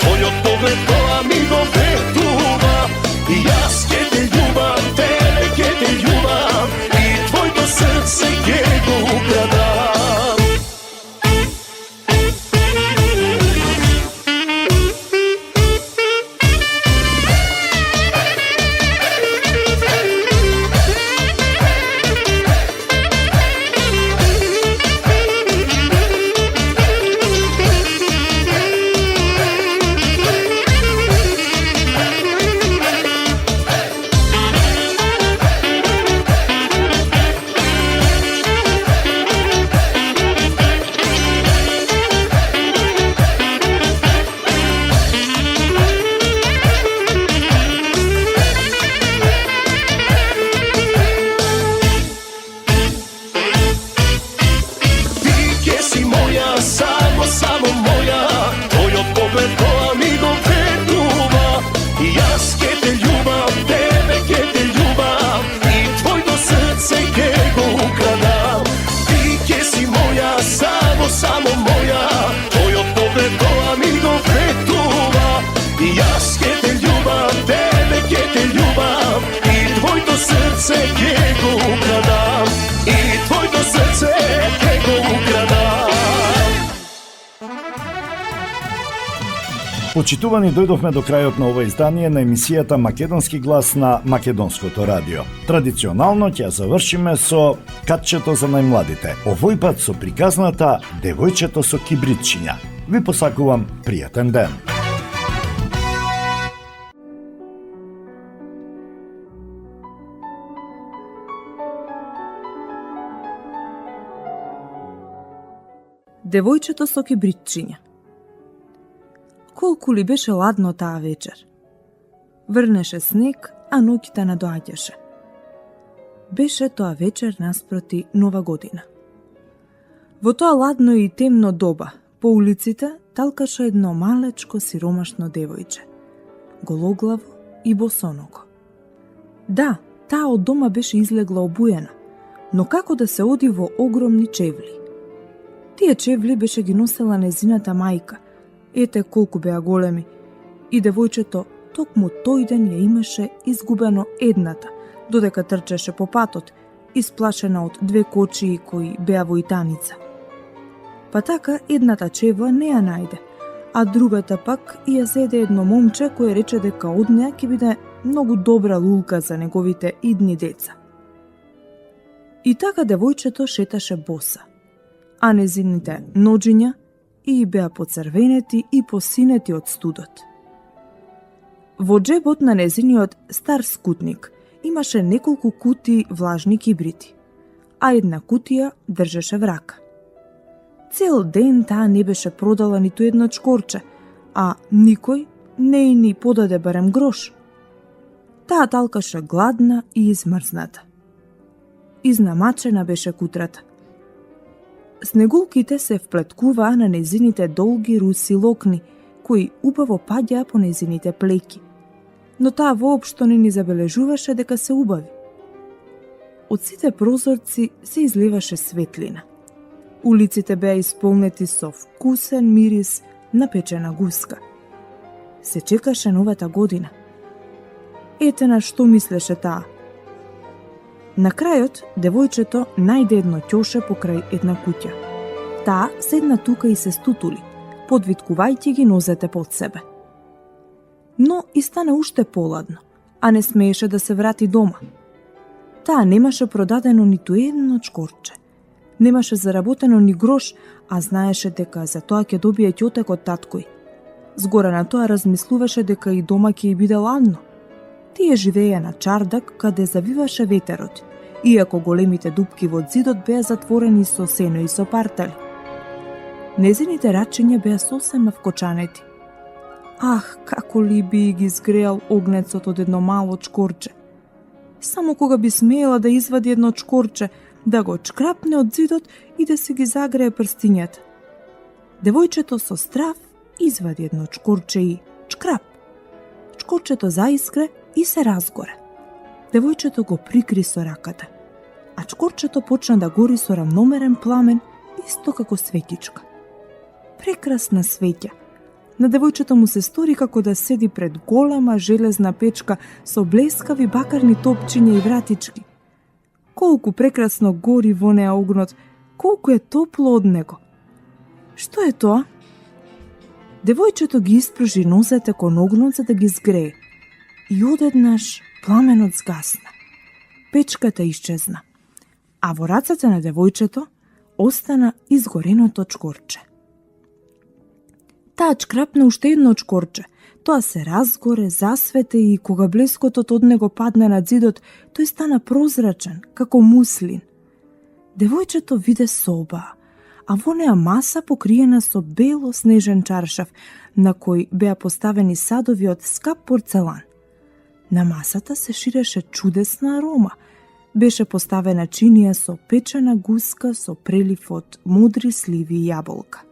твојот поглед тоа ми го вреднува. Јас ке те љубам, тебе ке те љубам, и твојто срце ке го украдам. Почитувани, дојдовме до крајот на ова издание на емисијата Македонски глас на Македонското радио. Традиционално ќе завршиме со катчето за најмладите. Овој пат со приказната Девојчето со кибритчиња. Ви посакувам пријатен ден. Девојчето со кибритчиња. Колку ли беше ладно таа вечер. Врнеше снег, а ноќта надоаѓаше. Беше тоа вечер наспроти Нова година. Во тоа ладно и темно доба, по улиците талкаше едно малечко сиромашно девојче. Гологлаво и босоного. Да, таа од дома беше излегла обуена, но како да се оди во огромни чевли. Тие чевли беше ги носела незината мајка. Ете колку беа големи. И девојчето токму тој ден ја имаше изгубено едната, додека трчеше по патот, исплашена од две кочии кои беа во итаница. Па така едната чевла не ја најде, а другата пак ја зеде едно момче кое рече дека од неа ќе биде многу добра лулка за неговите идни деца. И така девојчето шеташе боса, а незините ноџиња и беа поцрвенети и посинети од студот. Во джебот на незиниот стар скутник имаше неколку кутии влажни кибрити, а една кутија држеше врака. Цел ден таа не беше продала ниту едно чкорче, а никој не и ни подаде барем грош. Таа талкаше гладна и измрзната. Изнамачена беше кутрата. Снегулките се вплеткуваа на незините долги руси локни, кои убаво паѓаа по незините плеки. Но таа воопшто не ни забележуваше дека се убави. Од сите прозорци се изливаше светлина. Улиците беа исполнети со вкусен мирис на печена гуска. Се чекаше новата година. Ете на што мислеше таа. На крајот, девојчето најде едно ќоше покрај една куќа. Таа седна тука и се стутули, подвиткувајќи ги нозете под себе. Но и стане уште поладно, а не смееше да се врати дома. Таа немаше продадено ниту едно чкорче. Немаше заработено ни грош, а знаеше дека за тоа ќе добие ќотек од таткој. Згора на тоа размислуваше дека и дома ќе и биде ладно. Тие живееја на чардак каде завиваше ветерот, иако големите дупки во зидот беа затворени со сено и со партали. Незините рачиња беа сосема вкочанети. Ах, како ли би ги изгреал огнецот од едно мало чкорче. Само кога би смеела да извади едно чкорче, да го чкрапне од зидот и да си ги загрее прстињата. Девојчето со страв извади едно чкорче и чкрап. Чкорчето заискре и се разгоре. Девојчето го прикри со раката, а чкорчето почна да гори со рамномерен пламен, исто како светичка. Прекрасна светја. На девојчето му се стори како да седи пред голема железна печка со блескави бакарни топчиња и вратички. Колку прекрасно гори во неа огнот, колку е топло од него. Што е тоа? Девојчето ги испружи нозете кон огнот за да ги згрее. И одеднаш пламенот згасна. Печката исчезна. А во рацете на девојчето остана изгореното чкорче. Таа чкрапна уште едно чкорче. Тоа се разгоре, засвете и кога блескотот од него падна на зидот, тој стана прозрачен, како муслин. Девојчето виде соба, а во неа маса покриена со бело снежен чаршав, на кој беа поставени садови од скап порцелан. На масата се ширеше чудесна арома. Беше поставена чинија со печена гуска со прелив од мудри сливи и јаболка.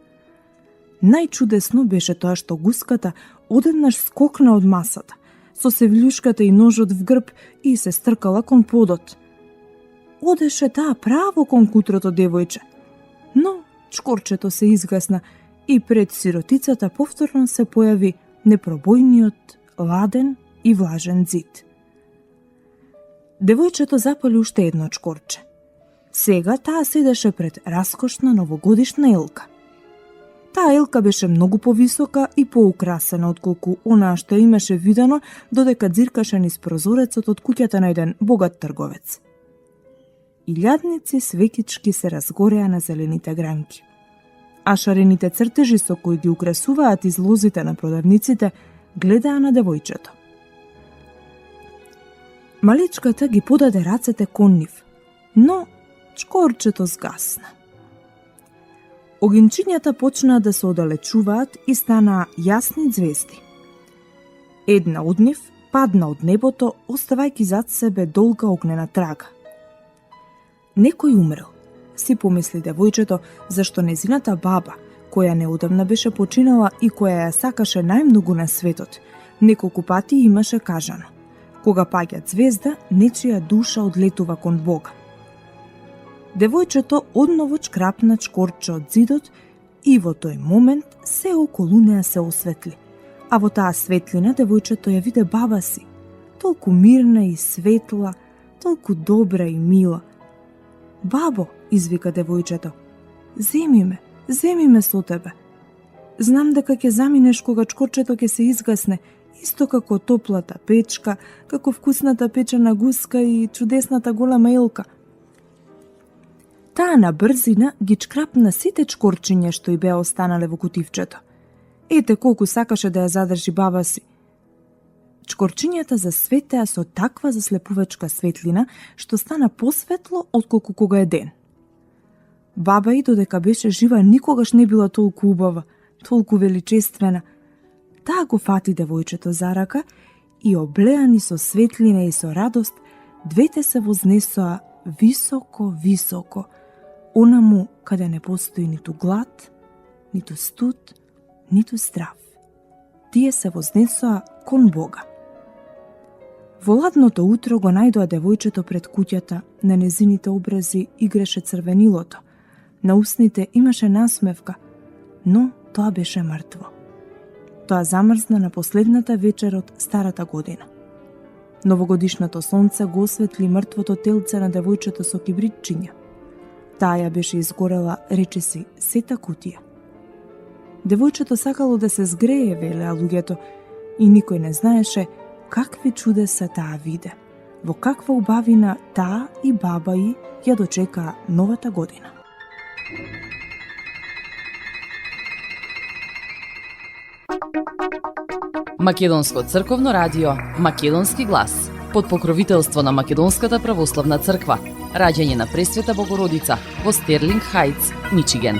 Најчудесно беше тоа што гуската одеднаш скокна од масата, со севљушката и ножот в грб и се стркала кон подот. Одеше таа право кон кутрото девојче. Но чкорчето се изгасна и пред сиротицата повторно се појави непробојниот, ладен и влажен зид. Девојчето запали уште едно чкорче. Сега таа седеше пред раскошна новогодишна елка. Таа елка беше многу повисока и поукрасена отколку онаа што имаше видено додека дзиркаше низ прозорецот од куќата на еден богат трговец. Илјадници свекички се разгореа на зелените гранки, а шарените цртежи со кои ги украсуваат излозите на продавниците гледаа на девојчето. Маличката ги подаде рацете кон нив, но чкорчето згасна. Огинчињата почнаа да се оддалечуваат и станаа јасни звезди. Една од нив падна од небото, оставајќи зад себе долга огнена трага. Некој умрел, си помисли девојчето, зашто незината баба, која неодамна беше починала и која ја сакаше најмногу на светот, неколку пати имаше кажано: кога паѓа звезда, нечија душа одлетува кон Бога. Девојчето одново чкрапна чкорче од зидот и во тој момент се околу неа се осветли, а во таа светлина девојчето ја виде баба си, толку мирна и светла, толку добра и мила. Бабо, извика девојчето, земи ме со тебе. Знам дека ќе заминеш кога чкорчето ќе се изгасне, исто како топлата печка, како вкусната печена гуска и чудесната голема елка. Таа на брзина ги чкрапна сите чкорчиња што и беа останале во кутивчето. Ете колку сакаше да ја задржи баба си. Чкорчињата засветеа со таква заслепувачка светлина што стана посветло отколку кога е ден. Баба и додека беше жива никогаш не била толку убава, толку величествена. Таа го фати девојчето за рака и облеани со светлина и со радост, двете се вознесоа високо, високо, онаму каде не постои ниту глад, ниту студ, ниту здрав. Тие се вознесоа кон Бога. Во ладното утро го најдоа девојчето пред куќата, на незините образи играше црвенилото, на усните имаше насмевка, но тоа беше мртво. Тоа замрзна на последната вечер од старата година. Новогодишното сонце го осветли мртвото телце на девојчето со кибритчиња. Таа ја беше изгорела, речиси, сета кутија. Девојчето сакало да се згрее, велеа луѓето, и никој не знаеше какви чудеса таа виде, во каква убавина таа и баба и ја дочекаа новата година. Македонско црковно радио, Македонски глас, под покровителство на Македонската православна црква, раѓање на Пресвета Богородица во Стерлинг Хајтс, Мичиген.